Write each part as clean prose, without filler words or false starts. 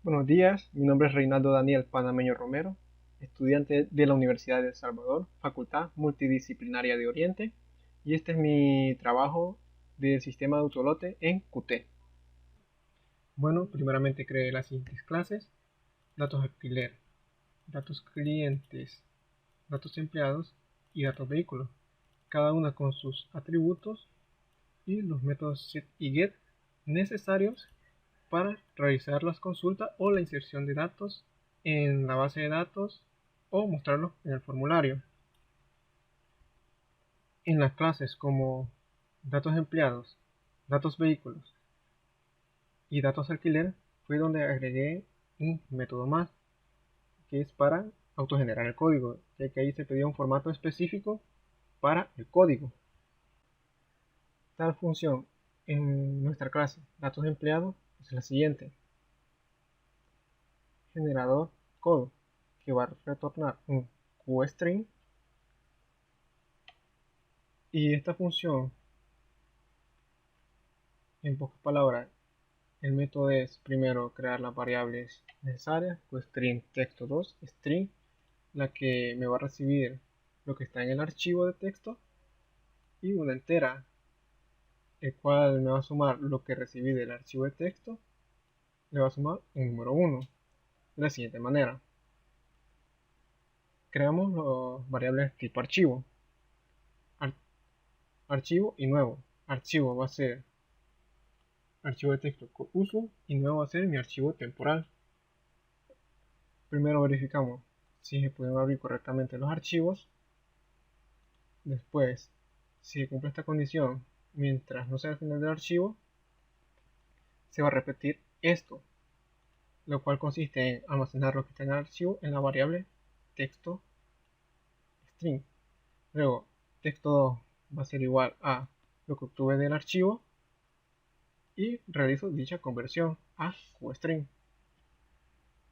Buenos días, mi nombre es Reinaldo Daniel Panameño Romero, estudiante de la Universidad de El Salvador, Facultad Multidisciplinaria de Oriente, y este es mi trabajo del sistema de autolote en Qt. Bueno, primeramente creé las siguientes clases: datos alquiler, datos clientes, datos empleados y datos vehículos, cada una con sus atributos y los métodos set y get necesarios para realizar las consultas o la inserción de datos en la base de datos o mostrarlos en el formulario. En las clases como datos empleados, datos vehículos y datos alquiler fue donde agregué un método más, que es para autogenerar el código, ya que ahí se pedía un formato específico para el código. Tal función en nuestra clase datos empleados es la siguiente: generador code, que va a retornar un QString, y esta función, en pocas palabras, el método es primero crear las variables necesarias, QString texto2 string, la que me va a recibir lo que está en el archivo de texto, y una entera, el cual me va a sumar lo que recibí del archivo de texto, le va a sumar un número 1, de la siguiente manera. Creamos las variables tipo archivo, archivo y nuevo. Archivo va a ser archivo de texto con uso y nuevo va a ser mi archivo temporal. Primero verificamos si se pueden abrir correctamente los archivos. Después, si se cumple esta condición mientras no sea el final del archivo, se va a repetir esto, lo cual consiste en almacenar lo que está en el archivo en la variable texto string. Luego, texto2 va a ser igual a lo que obtuve del archivo y realizo dicha conversión a QString.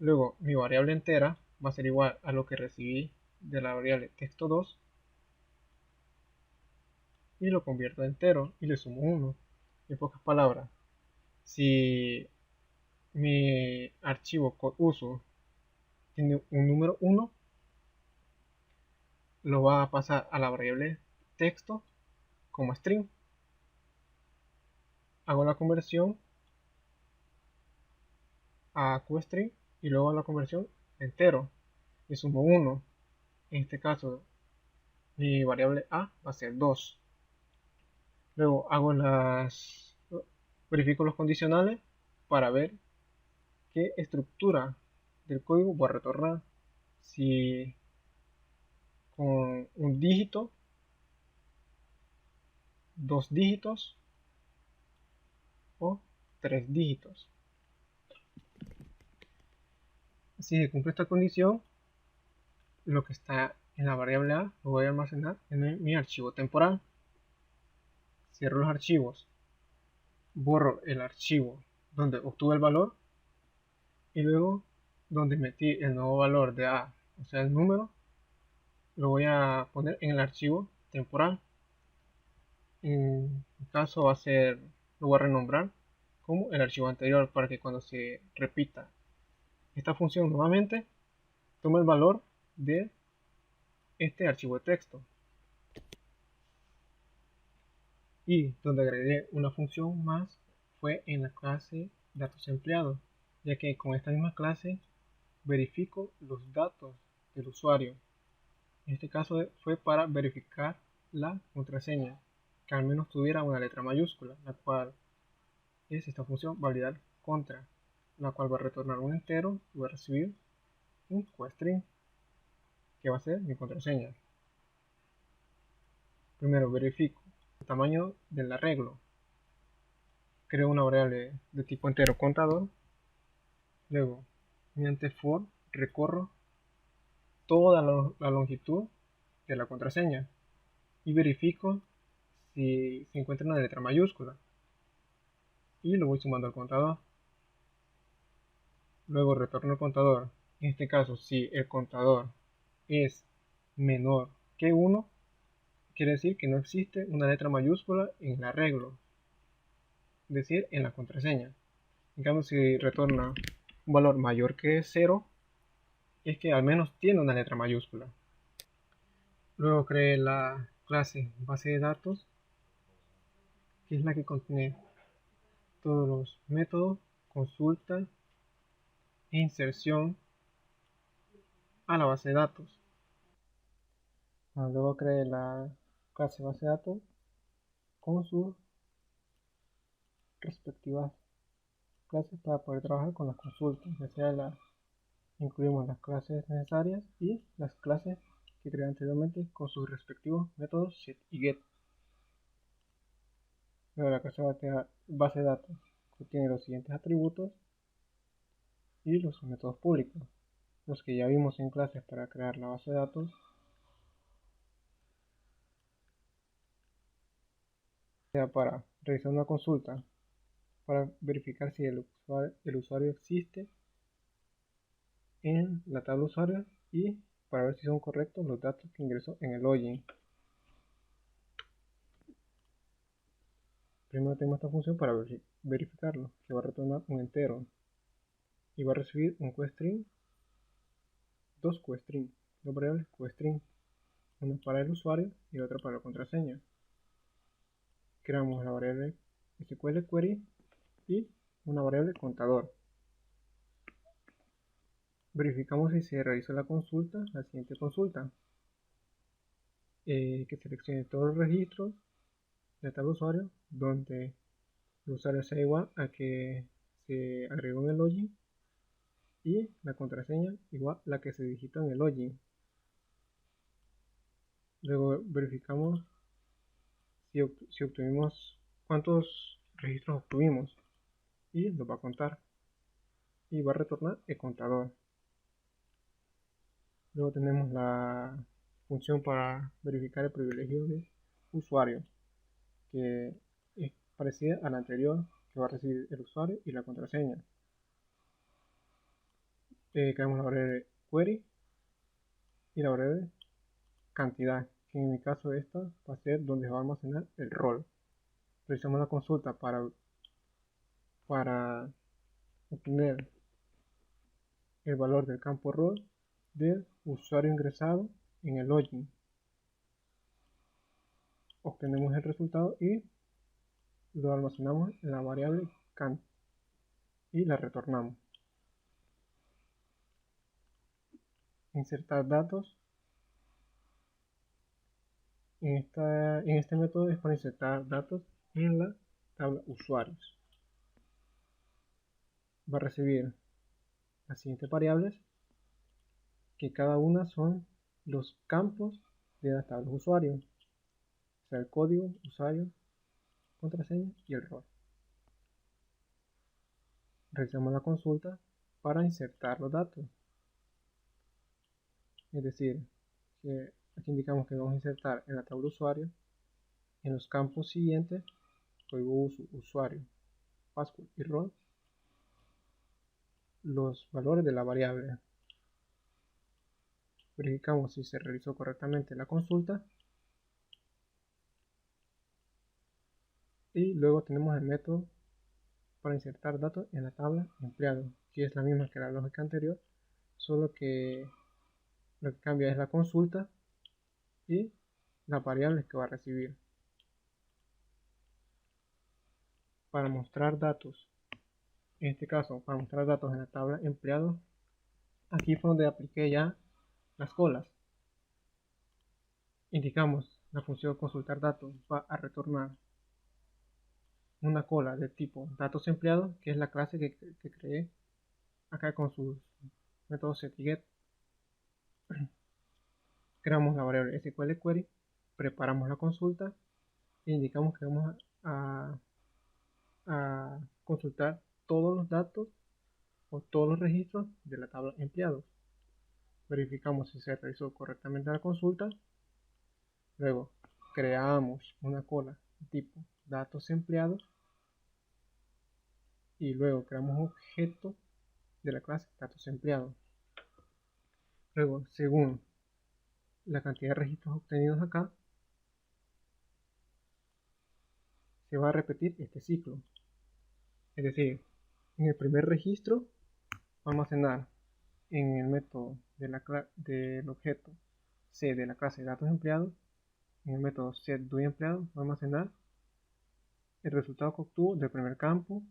Luego, mi variable entera va a ser igual a lo que recibí de la variable texto2 y lo convierto a entero y le sumo 1. En pocas palabras, si mi archivo con uso tiene un número 1, lo va a pasar a la variable texto como string. Hago la conversión a QString y luego la conversión entero y sumo 1. En este caso, mi variable a va a ser 2. Luego verifico los condicionales para ver qué estructura del código voy a retornar. Si con un dígito, dos dígitos o tres dígitos. Si se cumple esta condición, lo que está en la variable a lo voy a almacenar en mi archivo temporal. Cierro los archivos, borro el archivo donde obtuve el valor y luego donde metí el nuevo valor de a, o sea el número, lo voy a poner en el archivo temporal. En mi caso va a ser, lo voy a renombrar como el archivo anterior, para que cuando se repita esta función nuevamente tome el valor de este archivo de texto. Y donde agregué una función más fue en la clase datos empleados, ya que con esta misma clase verifico los datos del usuario. En este caso fue para verificar la contraseña, que al menos tuviera una letra mayúscula, la cual es esta función validar contra, la cual va a retornar un entero y va a recibir un QString, que va a ser mi contraseña. Primero verifico el tamaño del arreglo, creo una variable de tipo entero contador. Luego, mediante for, recorro toda la longitud de la contraseña y verifico si se encuentra una letra mayúscula y lo voy sumando al contador. Luego retorno el contador. En este caso, si el contador es menor que 1, quiere decir que no existe una letra mayúscula en el arreglo, es decir, en la contraseña. En cambio, si retorna un valor mayor que 0, es que al menos tiene una letra mayúscula. Luego creé la clase base de datos, que es la que contiene todos los métodos, consulta e inserción a la base de datos. Luego creé la clase base de datos con sus respectivas clases para poder trabajar con las consultas, ya sea incluimos las clases necesarias y las clases que creé anteriormente con sus respectivos métodos set y get. Luego la clase base de datos contiene los siguientes atributos y los métodos públicos, los que ya vimos en clases para crear la base de datos, sea para realizar una consulta, para verificar si el usuario existe en la tabla usuario y para ver si son correctos los datos que ingresó en el login. Primero tenemos esta función para verificarlo, que va a retornar un entero y va a recibir un questring, dos questring, dos variables questring, una para el usuario y la otra para la contraseña. Creamos la variable SQL query y una variable contador. Verificamos si se realizó la consulta, la siguiente consulta, que seleccione todos los registros de tal usuario donde el usuario sea igual a que se agregó en el login y la contraseña igual a la que se digitó en el login. Luego verificamos si obtuvimos cuántos registros obtuvimos y nos va a contar y va a retornar el contador. Luego tenemos la función para verificar el privilegio de usuario, que es parecida a la anterior, que va a recibir el usuario y la contraseña. Creamos la variable query y la variable cantidad, que en mi caso esta va a ser donde va a almacenar el rol. Realizamos la consulta para obtener el valor del campo rol del usuario ingresado en el login. Obtenemos el resultado y lo almacenamos en la variable cant y la retornamos. Insertar datos. En este método es para insertar datos en la tabla usuarios. Va a recibir las siguientes variables, que cada una son los campos de la tabla usuario, o sea, el código, usuario, contraseña y el rol. Realizamos la consulta para insertar los datos. Es decir, que aquí indicamos que vamos a insertar en la tabla usuario, en los campos siguientes, código usuario, password y rol, los valores de la variable. Verificamos si se realizó correctamente la consulta y luego tenemos el método para insertar datos en la tabla empleado, que es la misma que la lógica anterior, solo que lo que cambia es la consulta y las variables que va a recibir. Para mostrar datos, en este caso para mostrar datos en la tabla empleado, aquí fue donde apliqué ya las colas. Indicamos la función consultar datos va a retornar una cola de tipo datos empleados, que es la clase que creé acá con sus métodos set y get. Creamos la variable SQL query, preparamos la consulta e indicamos que vamos a consultar todos los datos o todos los registros de la tabla empleados. Verificamos si se realizó correctamente la consulta. Luego creamos una cola tipo datos empleados y luego creamos un objeto de la clase datos empleados. Luego, según la cantidad de registros obtenidos acá, se va a repetir este ciclo. Es decir, en el primer registro almacenar en el método del objeto C de la clase de datos empleados, en el método setDoEmpleado, va a almacenar el resultado que obtuvo del primer campo,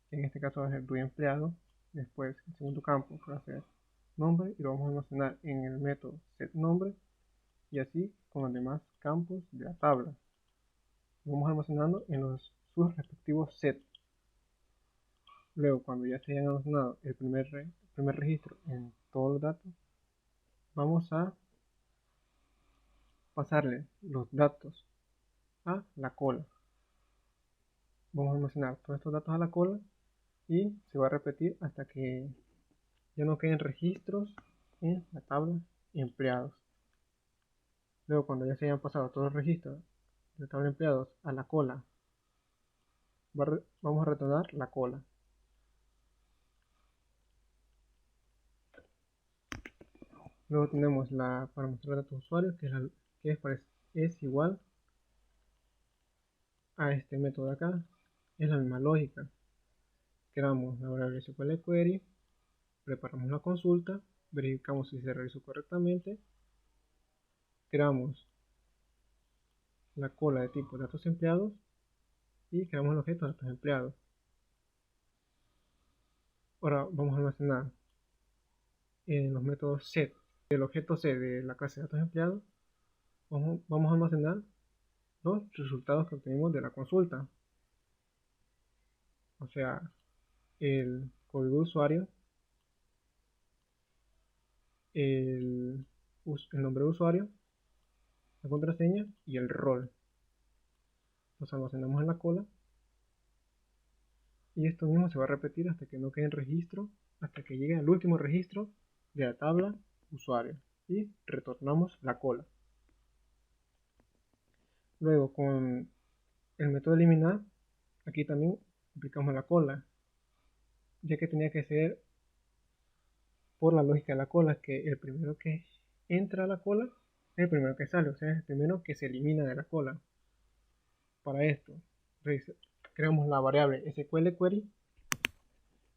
que en este caso va a ser doEmpleado. Después el segundo campo va a ser nombre y lo vamos a almacenar en el método setNombre, y así con los demás campos de la tabla. Lo vamos almacenando en sus respectivos sets. Luego, cuando ya se hayan almacenado el primer registro en todos los datos, vamos a pasarle los datos a la cola. Vamos a almacenar todos estos datos a la cola y se va a repetir hasta que ya no queden registros en la tabla empleados. Luego, cuando ya se hayan pasado todos los registros de la tabla empleados a la cola, vamos a retornar la cola. Luego tenemos para mostrar datos usuarios, que es igual a este método de acá. Es la misma lógica. Creamos la variable SQL Query, preparamos la consulta, verificamos si se realizó correctamente, creamos la cola de tipo datos empleados y creamos el objeto datos empleados. Ahora vamos a almacenar en los métodos set del objeto C de la clase de datos empleados. Vamos a almacenar los resultados que obtenimos de la consulta, o sea, el código de usuario, el nombre de usuario, la contraseña y el rol. Los almacenamos en la cola y esto mismo se va a repetir hasta que no quede registro, hasta que llegue al último registro de la tabla usuario y retornamos la cola. Luego, con el método eliminar, aquí también aplicamos la cola, ya que tenía que ser por la lógica de la cola, que el primero que entra a la cola es el primero que sale, o sea, es el primero que se elimina de la cola. Para esto, creamos la variable SQL Query,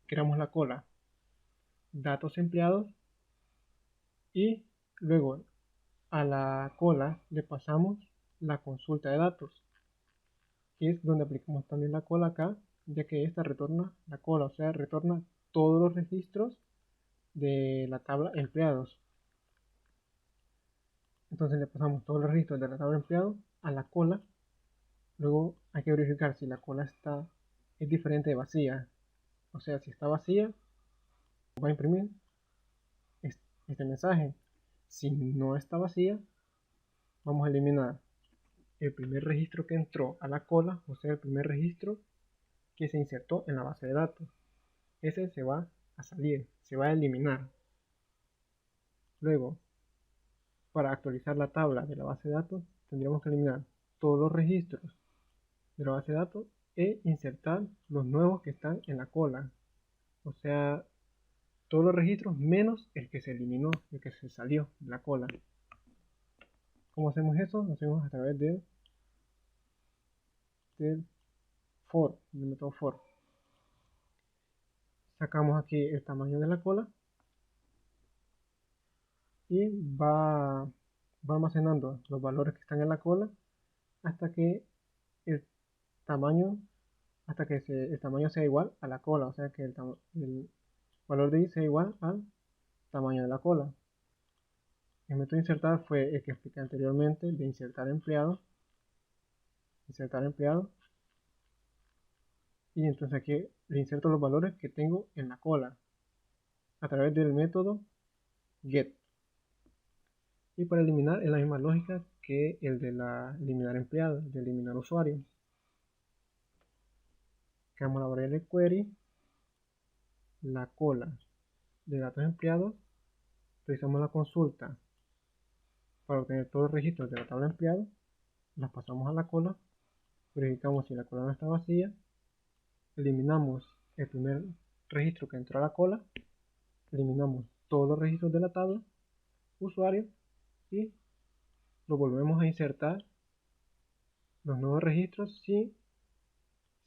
creamos la cola datos empleados y luego a la cola le pasamos la consulta de datos, que es donde aplicamos también la cola acá, ya que esta retorna la cola, o sea, retorna todos los registros de la tabla empleados. Entonces le pasamos todos los registros de la tabla empleados a la cola. Luego hay que verificar si la cola es diferente de vacía, o sea, si está vacía va a imprimir este mensaje. Si no está vacía, vamos a eliminar el primer registro que entró a la cola, o sea, el primer registro que se insertó en la base de datos. Ese se va a salir, se va a eliminar. Luego, para actualizar la tabla de la base de datos, tendríamos que eliminar todos los registros de la base de datos e insertar los nuevos que están en la cola. O sea, todos los registros menos el que se eliminó, el que se salió de la cola. ¿Cómo hacemos eso? Lo hacemos a través del método for. Sacamos aquí el tamaño de la cola y va almacenando los valores que están en la cola hasta que el tamaño el tamaño sea igual a la cola, o sea que el valor de i sea igual al tamaño de la cola. El método insertar fue el que expliqué anteriormente, de insertar empleado, y entonces aquí le inserto los valores que tengo en la cola a través del método get. Y para eliminar es la misma lógica que el de eliminar empleado, de eliminar usuario. Creamos la variable query, la cola de datos empleados, realizamos la consulta para obtener todos los registros de la tabla empleado, las pasamos a la cola, verificamos si la cola no está vacía, eliminamos el primer registro que entró a la cola, eliminamos todos los registros de la tabla usuario y lo volvemos a insertar los nuevos registros sin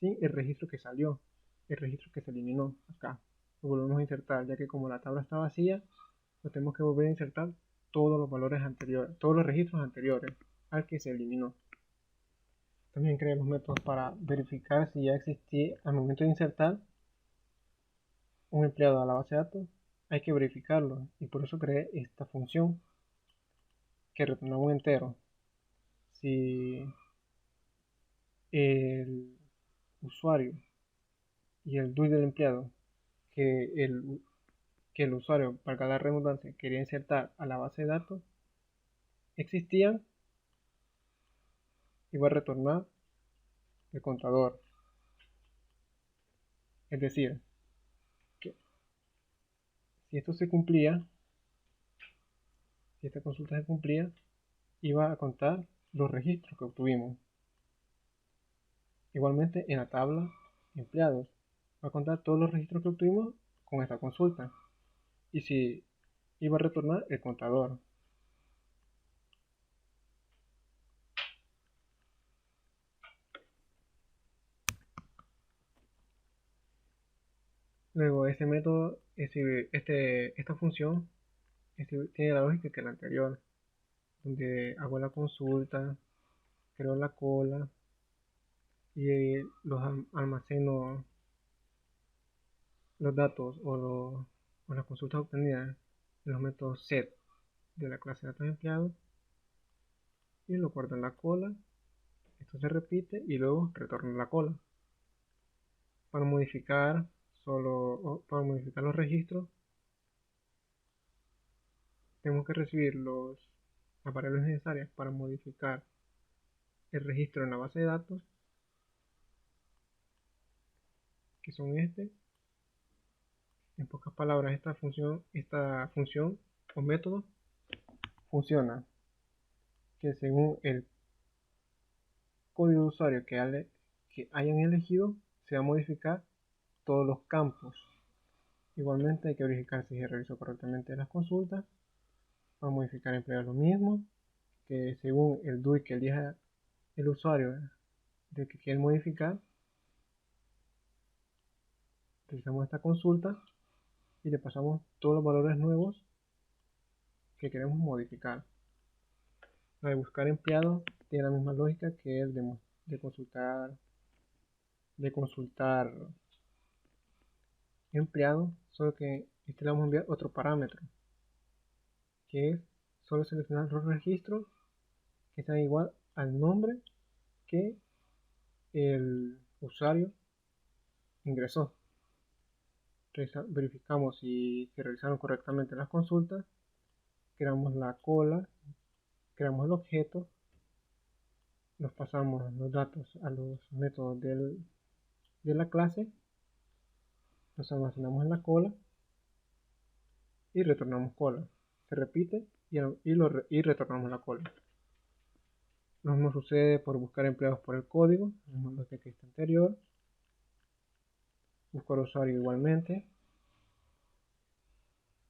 el registro que salió, el registro que se eliminó acá. lo volvemos a insertar, ya que como la tabla está vacía, pues tenemos que volver a insertar todos los valores anteriores, todos los registros anteriores al que se eliminó. También creamos métodos para verificar si ya existía al momento de insertar un empleado a la base de datos. Hay que verificarlo y por eso creé esta función que retorna un entero. Si el usuario y el DUI del empleado que el usuario, para la redundancia, quería insertar a la base de datos existían, iba a retornar el contador. Es decir, que si esto se cumplía, si esta consulta se cumplía, iba a contar los registros que obtuvimos. Igualmente en la tabla empleados va a contar todos los registros que obtuvimos con esta consulta. Y si iba a retornar el contador. Luego este método, esta función tiene la lógica que la anterior, donde hago la consulta, creo la cola y almaceno los datos o las consultas obtenidas en los métodos set de la clase de datos empleados y lo guardo en la cola. Esto se repite y luego retorno la cola. Para modificar para modificar los registros tenemos que recibir las variables necesarias para modificar el registro en la base de datos, que son en pocas palabras, esta función o método funciona que según el código de usuario que hayan elegido, se va a modificar todos los campos. Igualmente hay que verificar si se realizó correctamente las consultas. Para modificar empleados lo mismo, que según el DUI que elija el usuario del que quiere modificar, realizamos esta consulta y le pasamos todos los valores nuevos que queremos modificar. La de buscar empleados tiene la misma lógica que el de consultar empleado, solo que este le vamos a enviar otro parámetro, que es solo seleccionar los registros que sean igual al nombre que el usuario ingresó. Verificamos si se realizaron correctamente las consultas, creamos la cola, creamos el objeto, nos pasamos los datos a los métodos de la clase, los almacenamos en la cola y retornamos cola. Se repite y retornamos la cola. Lo mismo sucede por buscar empleados por el código, el mismo que está anterior. Buscar usuario igualmente.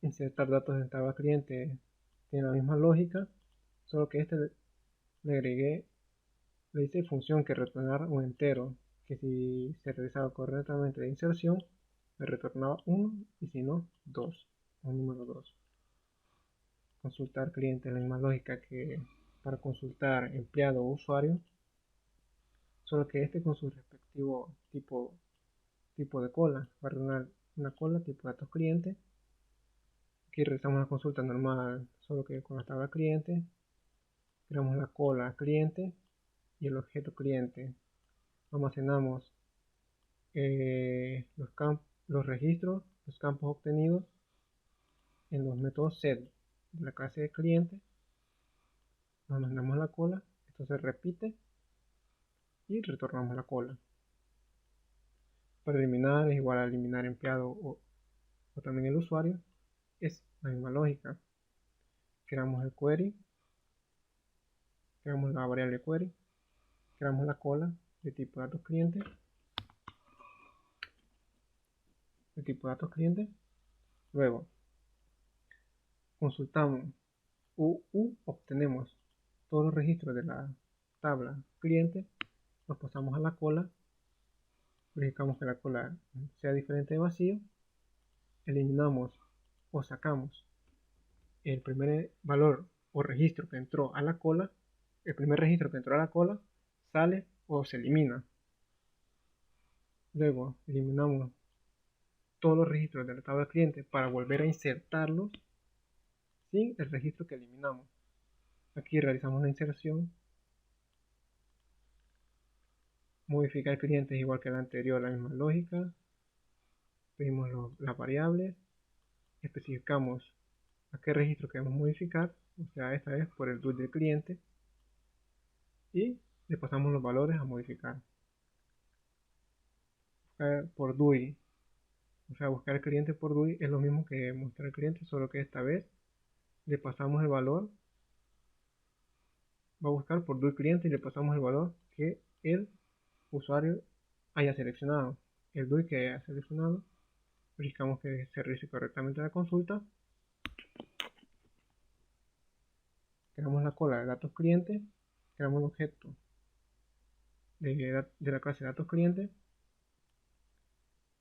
Insertar datos en tabla cliente tiene la misma lógica, solo que le hice función que retornar un entero, que si se realizaba correctamente la inserción, me retornaba 1 y si no, 2, un número 2. Consultar cliente es la misma lógica que para consultar empleado o usuario, solo que con su respectivo tipo de cola. Va a retornar una cola tipo datos cliente. Aquí realizamos la consulta normal, solo que con la tabla cliente. Creamos la cola cliente y el objeto cliente. Almacenamos los registros, los campos obtenidos en los métodos set de la clase de cliente. Almacenamos la cola, esto se repite y retornamos la cola. Para eliminar es igual a eliminar empleado o también el usuario. Es la misma lógica. Creamos el query, creamos la variable query, creamos la cola de tipo datos cliente, luego consultamos obtenemos todos los registros de la tabla cliente, los pasamos a la cola, verificamos que la cola sea diferente de vacío eliminamos o sacamos el primer valor o registro que entró a la cola, el primer registro que entró a la cola sale o se elimina. Luego eliminamos todos los registros de la tabla cliente para volver a insertarlos sin el registro que eliminamos. Aquí realizamos la inserción. Modificar cliente es igual que la anterior, la misma lógica. Pedimos las variables, especificamos a qué registro queremos modificar, o sea, esta vez por el DUI del cliente, y le pasamos los valores a modificar. Buscar por DUI, o sea, buscar el cliente por DUI es lo mismo que mostrar el cliente, solo que esta vez le pasamos el valor, va a buscar por DUI cliente y le pasamos el valor que el usuario haya seleccionado. El DUI que haya seleccionado, verificamos que se realice correctamente la consulta. Creamos la cola de datos clientes, creamos un objeto de la clase de datos clientes.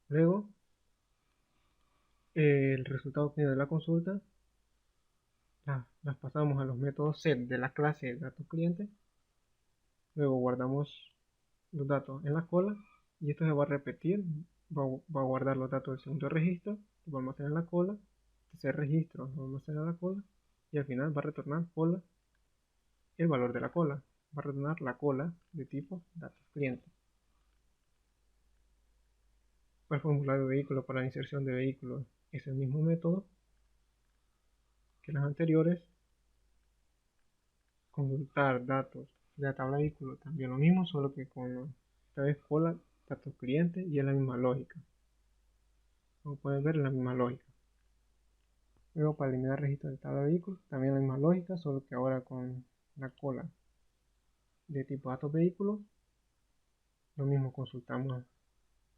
Luego, el resultado obtenido de la consulta las pasamos a los métodos set de la clase de datos clientes. Luego guardamos los datos en la cola y esto se va a repetir. Va a guardar los datos del segundo registro, lo va a almacenar en la cola, tercer registro lo va a almacenar en la cola y al final va a retornar cola el valor de la cola. Va a retornar la cola de tipo datos clientes. Para el formulario de vehículo para la inserción de vehículos es el mismo método que las anteriores. Consultar datos de la tabla de vehículo también lo mismo, solo que con esta vez cola datos clientes y es la misma lógica. Como pueden ver, es la misma lógica. Luego para eliminar registros de tabla de vehículos también la misma lógica, solo que ahora con la cola de tipo datos vehículos, lo mismo consultamos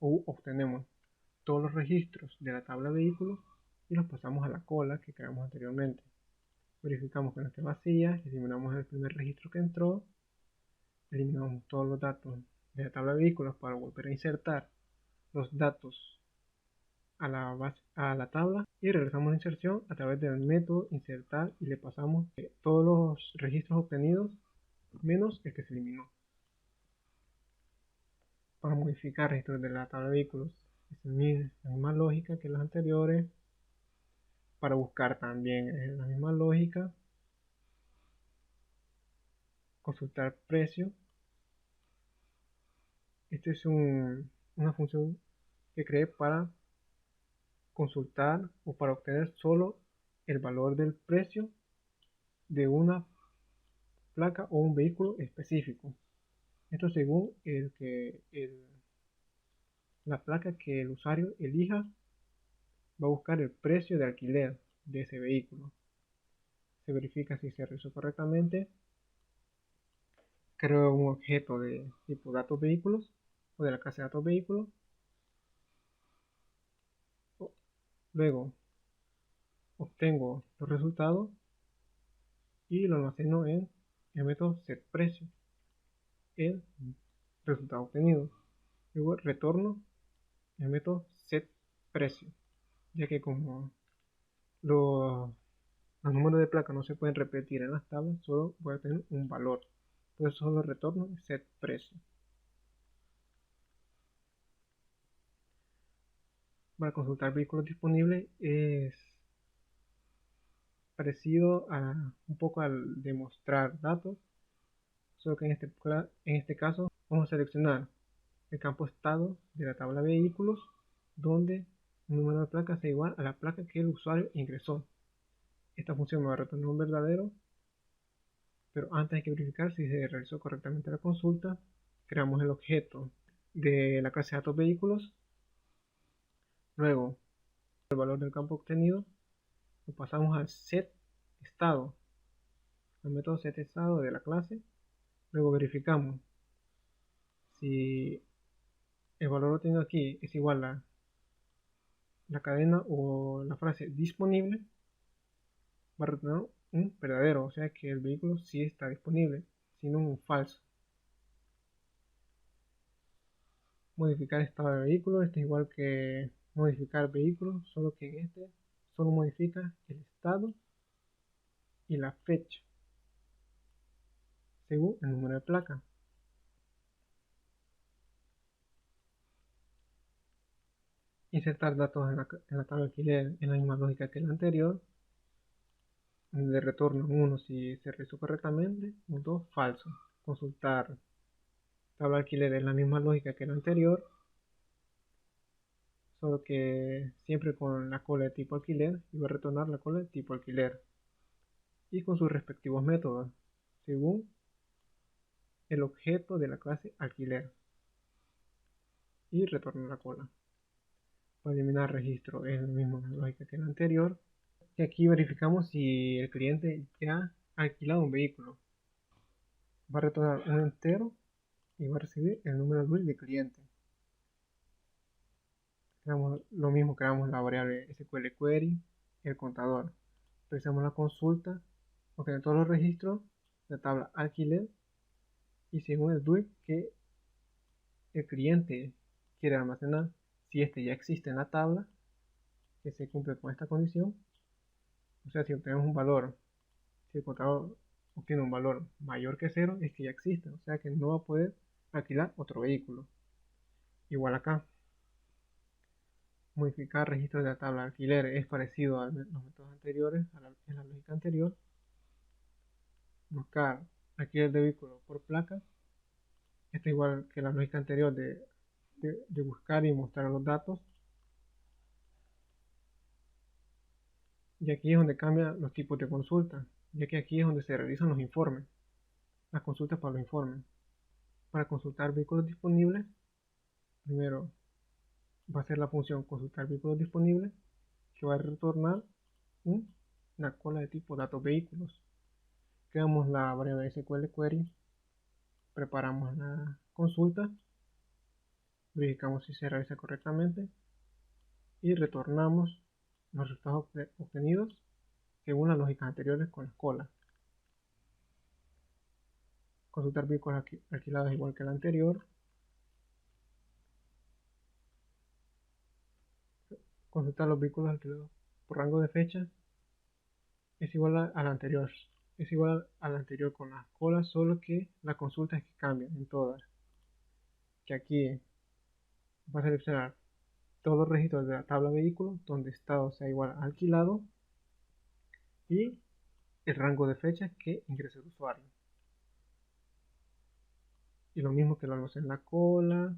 o obtenemos todos los registros de la tabla de vehículos y los pasamos a la cola que creamos anteriormente. Verificamos que no esté vacía, eliminamos el primer registro que entró, eliminamos todos los datos de la tabla de vehículos para volver a insertar los datos a la tabla y realizamos la inserción a través del método insertar y le pasamos todos los registros obtenidos menos el que se eliminó. Para modificar registros de la tabla de vehículos es la misma lógica que las anteriores. Para buscar también es la misma lógica. Consultar precio. Esta es una función que creé para consultar o para obtener solo el valor del precio de una placa o un vehículo específico. Esto según la placa que el usuario elija, va a buscar el precio de alquiler de ese vehículo. Se verifica si se realizó correctamente. Creo un objeto de tipo datos vehículos o de la clase de datos vehículos. Luego obtengo los resultados y lo almaceno en el método setPrecio, el resultado obtenido. Luego retorno el método setPrecio, ya que como los números de placa no se pueden repetir en las tablas, solo voy a tener un valor. Entonces solo retorno setPrecio. Para consultar vehículos disponibles es parecido un poco al demostrar datos, solo que en este caso vamos a seleccionar el campo estado de la tabla de vehículos donde el número de placa sea igual a la placa que el usuario ingresó. Esta función me va a retornar un verdadero, pero antes hay que verificar si se realizó correctamente la consulta. Creamos el objeto de la clase de datos vehículos. Luego, el valor del campo obtenido lo pasamos al setEstado, al método setEstado de la clase. Luego verificamos si el valor obtenido aquí es igual a la cadena o la frase disponible, va a retornar un verdadero, o sea que el vehículo sí está disponible, sino un falso. Modificar estado de vehículo, esto es igual que modificar vehículo, solo que en este solo modifica el estado y la fecha según el número de placa. Insertar datos en la tabla de alquiler en la misma lógica que la anterior. De retorno 1 si se realizó correctamente, 2 falso. Consultar tabla de alquiler en la misma lógica que la anterior, solo que siempre con la cola de tipo alquiler y va a retornar la cola de tipo alquiler y con sus respectivos métodos según el objeto de la clase alquiler y retornar la cola. Para eliminar registro es la misma lógica que la anterior, y aquí verificamos si el cliente ya ha alquilado un vehículo. Va a retornar un entero y va a recibir el número de DUI de cliente. Creamos lo mismo, creamos la variable SQL Query, el contador. Realizamos la consulta, obtener todos los registros de la tabla alquiler y según el DUI que el cliente quiere almacenar, si este ya existe en la tabla, que se cumple con esta condición. O sea, si obtenemos un valor, si el contador obtiene un valor mayor que 0, es que ya existe, o sea que no va a poder alquilar otro vehículo. Igual acá, modificar registros de la tabla de alquiler es parecido a los métodos anteriores, en la lógica anterior. Buscar alquiler de vehículo por placa, esto igual que la lógica anterior de buscar y mostrar los datos. Y aquí es donde cambian los tipos de consulta, ya que aquí es donde se realizan los informes, las consultas para los informes. Para consultar vehículos disponibles, primero va a ser la función consultar vehículos disponibles, que va a retornar una cola de tipo datos vehículos. Creamos la variable SQL Query, preparamos la consulta, verificamos si se realiza correctamente y retornamos los resultados obtenidos según las lógicas anteriores con las colas. Consultar vehículos alquilados igual que la anterior. Consultar los vehículos alquilados por rango de fecha es igual a la anterior. Es igual a la anterior con las colas, solo que la consulta es que cambia en todas. Que aquí va a seleccionar todos los registros de la tabla vehículo donde estado sea igual a alquilado y el rango de fechas que ingrese el usuario. Y lo mismo que lo hacemos en la cola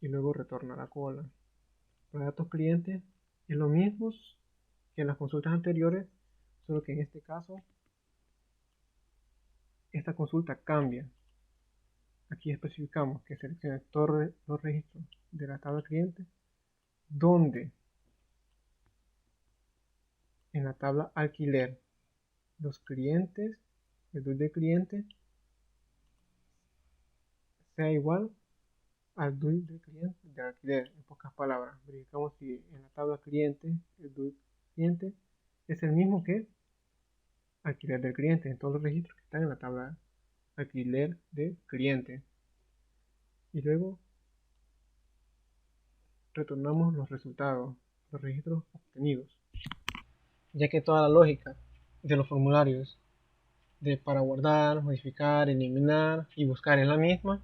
y luego retorna la cola. Para datos clientes es lo mismo que en las consultas anteriores, solo que en este caso esta consulta cambia. Aquí especificamos que seleccione todos los registros de la tabla cliente donde en la tabla alquiler los clientes, el DUI de cliente sea igual al DUI de cliente de alquiler. En pocas palabras, verificamos si en la tabla cliente el DUI cliente es el mismo que alquiler del cliente en todos los registros que están en la tabla alquiler de cliente. Y luego retornamos los resultados, los registros obtenidos. Ya que toda la lógica de los formularios para guardar, modificar, eliminar y buscar es la misma,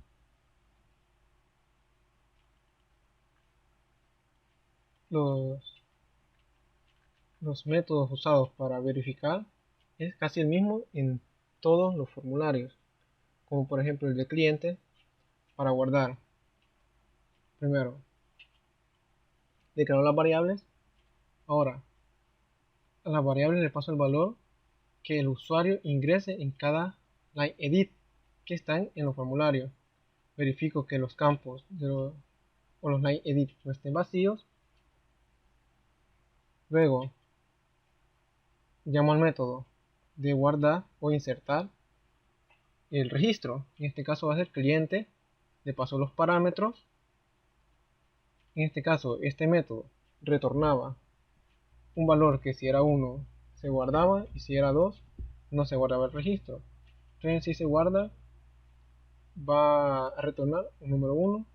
los métodos usados para verificar es casi el mismo en todos los formularios, como por ejemplo el de cliente. Para guardar, primero declaro las variables. Ahora a las variables le paso el valor que el usuario ingrese en cada line edit que están en los formularios. Verifico que los campos o los line edit no estén vacíos. Luego llamo al método de guardar o insertar el registro. En este caso va a ser cliente. Le paso los parámetros. En este caso este método retornaba un valor que si era 1 se guardaba y si era 2 no se guardaba el registro. Entonces si se guarda va a retornar un número 1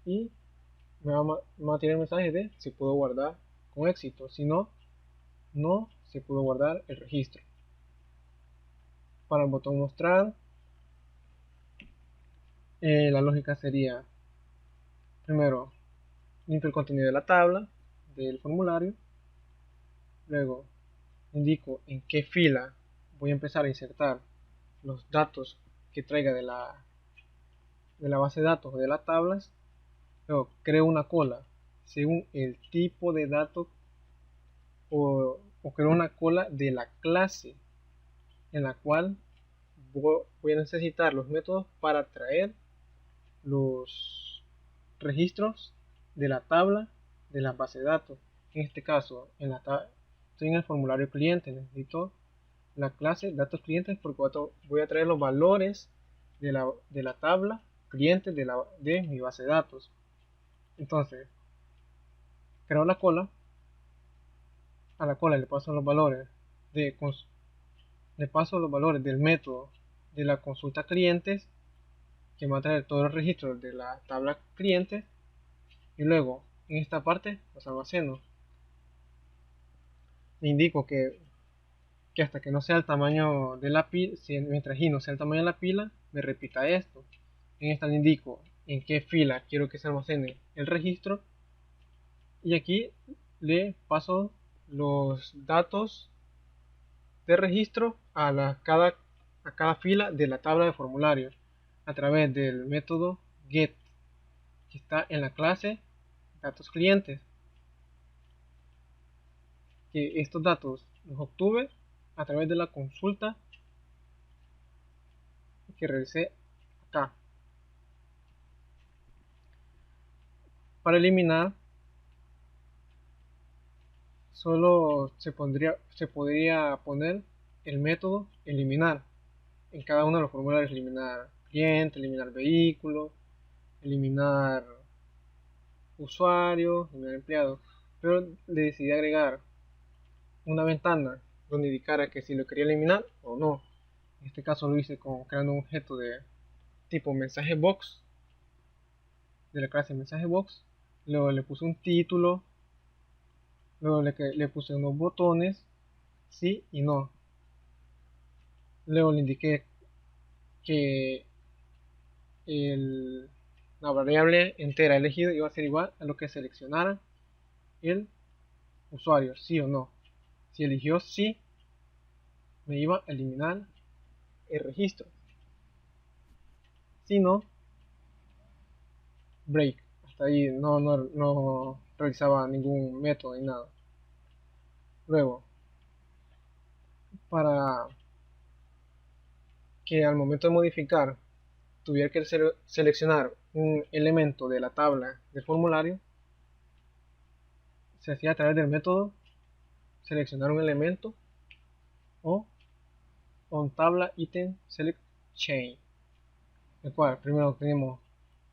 y me va a tirar el mensaje de se pudo guardar con éxito. Si no, no se pudo guardar el registro. Para el botón mostrar, la lógica sería: primero, limpio el contenido de la tabla del formulario. Luego, indico en qué fila voy a empezar a insertar los datos que traiga de la base de datos o de las tablas. Luego, creo una cola según el tipo de datos o creo una cola de la clase en la cual voy a necesitar los métodos para traer los registros de la tabla de la base de datos. En este caso, estoy en el formulario cliente, necesito la clase datos clientes porque voy a traer los valores de la tabla cliente de mi base de datos. Entonces, creo la cola, a la cola le paso los valores del método de la consulta clientes, que me va a traer todos los registros de la tabla clientes, y luego en esta parte los almaceno. Le indico que hasta que no sea el tamaño de la pila, mientras y no sea el tamaño de la pila, me repita esto. En esta le indico en qué fila quiero que se almacene el registro, y aquí le paso los datos de registro a cada fila de la tabla de formulario a través del método get, que está en la clase datos clientes, que estos datos los obtuve a través de la consulta que realicé acá. Para eliminar, solo se podría poner el método eliminar en cada uno de los formularios: eliminar cliente, eliminar vehículo, eliminar usuario, eliminar empleado. Pero le decidí agregar una ventana donde indicara que si lo quería eliminar o no. En este caso lo hice creando un objeto de tipo mensaje box, de la clase mensaje box. Luego le puse un título, luego le puse unos botones, sí y no. Luego le indiqué que la variable entera elegida iba a ser igual a lo que seleccionara el usuario, sí o no. Si eligió sí, me iba a eliminar el registro. Si no, break. Hasta ahí no realizaba ningún método ni nada. Luego, para que al momento de modificar tuviera que seleccionar un elemento de la tabla del formulario, se hacía a través del método seleccionar un elemento o on tabla item select chain, el cual primero tenemos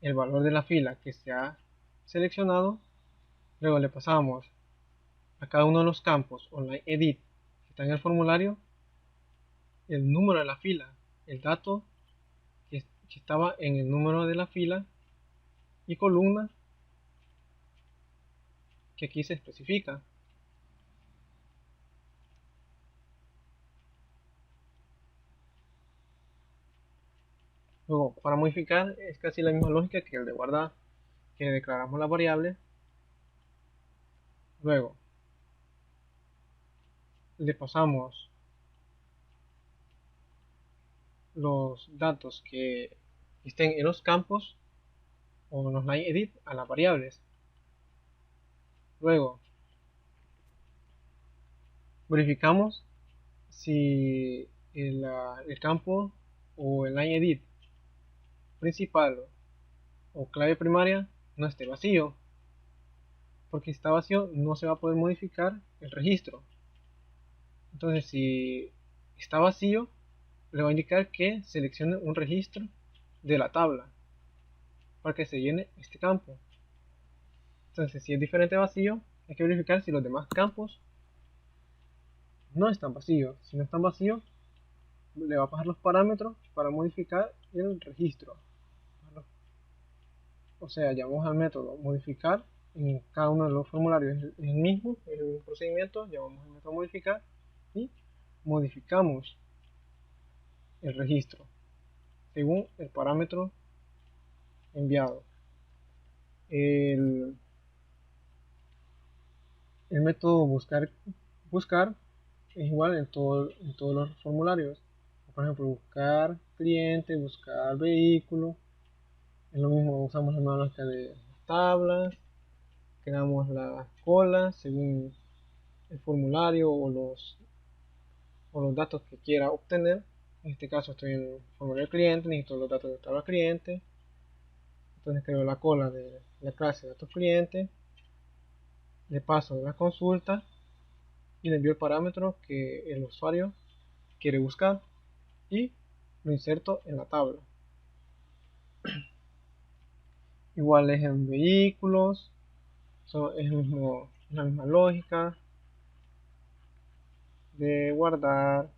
el valor de la fila que se ha seleccionado. Luego le pasamos a cada uno de los campos online edit que está en el formulario el número de la fila, el dato que estaba en el número de la fila y columna que aquí se especifica. Luego, para modificar es casi la misma lógica que el de guardar, que declaramos la variable. Luego le pasamos los datos que estén en los campos o en los line edit a las variables. Luego verificamos si el campo o el line edit principal o clave primaria no esté vacío, porque si está vacío no se va a poder modificar el registro. Entonces, si está vacío, le va a indicar que seleccione un registro de la tabla para que se llene este campo. Entonces, si es diferente vacío, hay que verificar si los demás campos no están vacíos. Si no están vacíos, le va a pasar los parámetros para modificar el registro. O sea, llamamos al método modificar. En cada uno de los formularios es el mismo, es el mismo procedimiento. Llamamos al método modificar y modificamos el registro según el parámetro enviado. El, el método buscar es igual en todos los formularios. Por ejemplo, buscar cliente, buscar vehículo. Es lo mismo, usamos la misma lógica de tablas, creamos las colas según el formulario o los datos que quiera obtener. En este caso estoy en el formulario cliente, necesito los datos de tabla cliente. Entonces creo la cola de la clase de datos cliente, le paso la consulta y le envío el parámetro que el usuario quiere buscar y lo inserto en la tabla. Igual es en vehículos, es la misma lógica de guardar,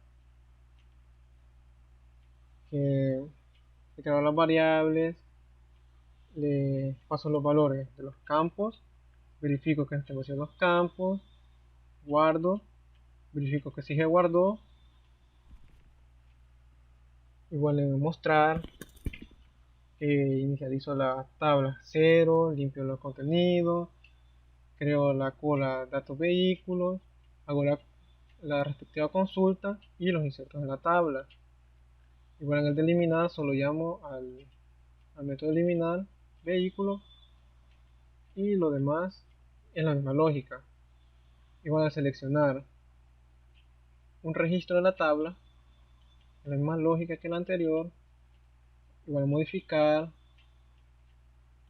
que creo las variables, le paso los valores de los campos, verifico que estén los campos, guardo, verifico que sí se guardó, igual en mostrar, inicializo la tabla 0, limpio los contenidos, creo la cola datos vehículos, hago la respectiva consulta y los inserto en la tabla. Igual en el de eliminar solo llamo al método eliminar vehículo y lo demás es la misma lógica. Igual al seleccionar un registro de la tabla, la misma lógica que la anterior, igual modificar,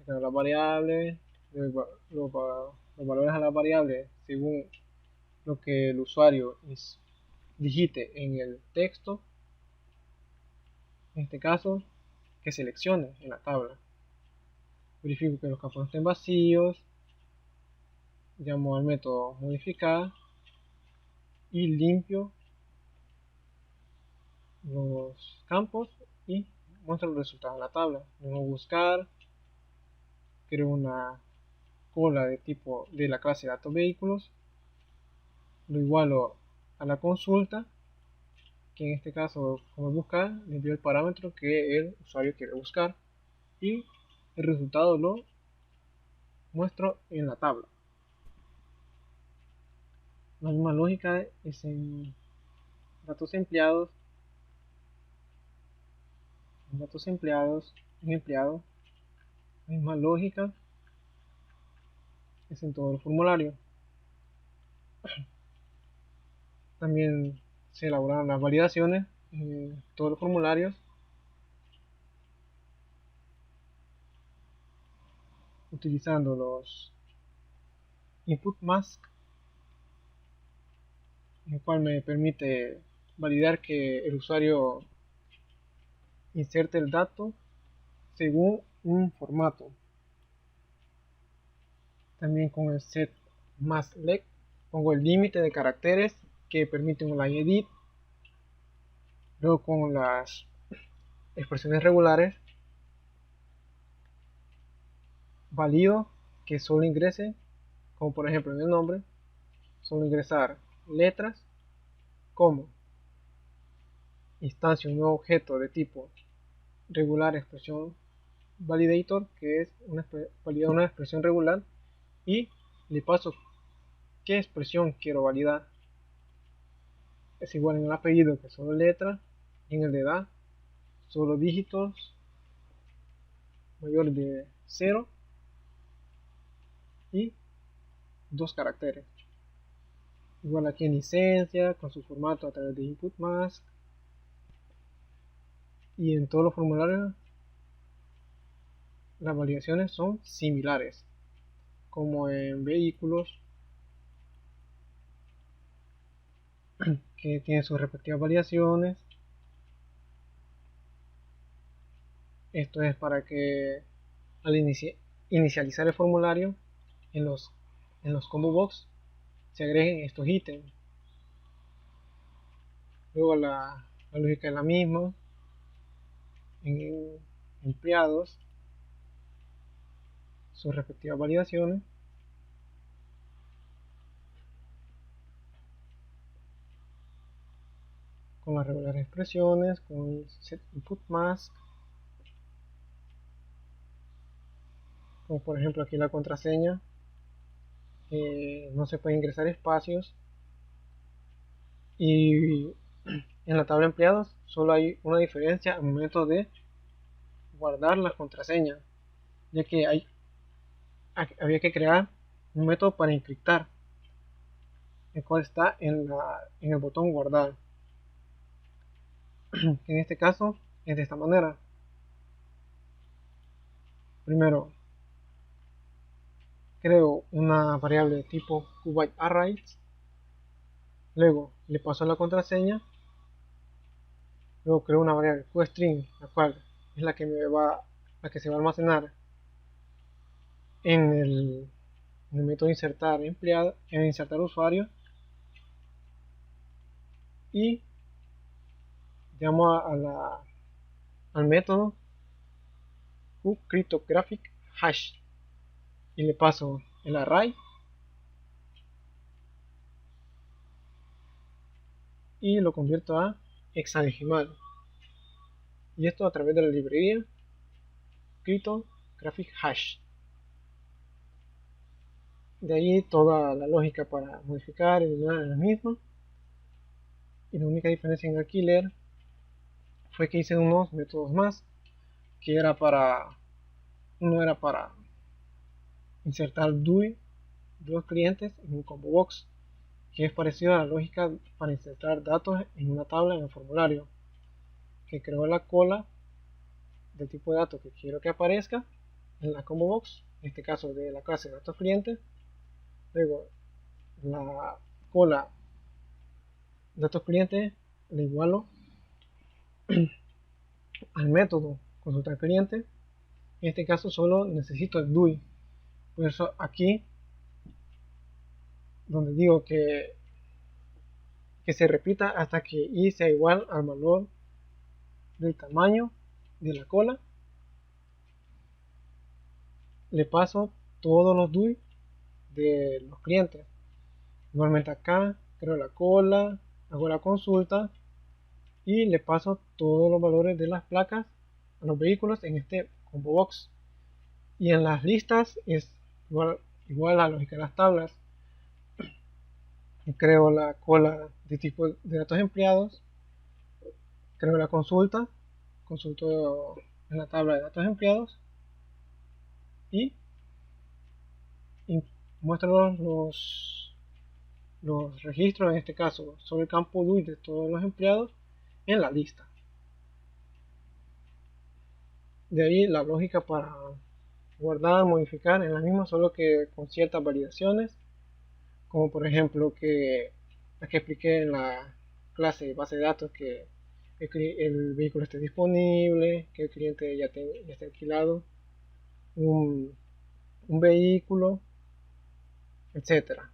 crear las variables, los valores a las variables según lo que el usuario digite en el texto, en este caso, que seleccione en la tabla. Verifico que los campos estén vacíos, llamo al método modificar y limpio los campos y muestro los resultados en la tabla. Luego buscar, creo una cola de tipo de la clase datos vehículos, lo igualo a la consulta, que en este caso como buscar, le envío el parámetro que el usuario quiere buscar y el resultado lo muestro en la tabla. La misma lógica es en datos empleados, en empleado, la misma lógica es en todo el formulario. También se elaboran las validaciones en todos los formularios utilizando los input mask, el cual me permite validar que el usuario inserte el dato según un formato. También con el set mask length pongo el límite de caracteres que permite un line edit. Luego con las expresiones regulares valido que solo ingrese, como por ejemplo en el nombre, solo ingresar letras, como instancio un nuevo objeto de tipo regular expresión validator, que es validar una expresión regular, y le paso qué expresión quiero validar. Es igual en el apellido, que solo letra, y en el de edad solo dígitos mayores de 0 y 2 caracteres. Igual aquí en licencia, con su formato a través de input mask, y en todos los formularios las validaciones son similares, como en vehículos, que tienen sus respectivas variaciones. Esto es para que al inicializar el formulario en los combo box se agreguen estos ítems. Luego la lógica es la misma en empleados, sus respectivas validaciones. Con las regulares expresiones, con el set input mask, como por ejemplo aquí la contraseña, no se puede ingresar espacios, y en la tabla de empleados solo hay una diferencia al momento de guardar las contraseñas, ya que había que crear un método para encriptar, el cual está en el botón guardar, que en este caso es de esta manera. Primero creo una variable de tipo QByteArray, luego le paso la contraseña, luego creo una variable QString, la cual es la que se va a almacenar en el método insertar empleado, en insertar usuario, y llamo al método QCryptographic_hash y le paso el array y lo convierto a hexadecimal, y esto a través de la librería Cryptographic_hash. De ahí toda la lógica para modificar y eliminar la misma, y la única diferencia en el killer fue que hice unos métodos más, que uno era para insertar DUI de los clientes en un combo box, que es parecido a la lógica para insertar datos en una tabla en el formulario, que creó la cola del tipo de datos que quiero que aparezca en la combo box, en este caso de la clase de datos clientes. Luego la cola datos clientes le igualo al método consultar cliente. En este caso solo necesito el DUI, por eso aquí donde digo que se repita hasta que i sea igual al valor del tamaño de la cola, le paso todos los DUI de los clientes. Igualmente acá creo la cola, hago la consulta y le paso todos los valores de las placas a los vehículos en este combo box. Y en las listas es igual a la lógica de las tablas. Creo la cola de tipo de datos empleados, creo la consulta, consulto en la tabla de datos empleados y muestro los registros, en este caso sobre el campo DUI de todos los empleados en la lista. De ahí la lógica para guardar, modificar en la misma, solo que con ciertas validaciones, como por ejemplo que la que expliqué en la clase de base de datos, que el vehículo esté disponible, que el cliente ya esté alquilado un vehículo, etcétera.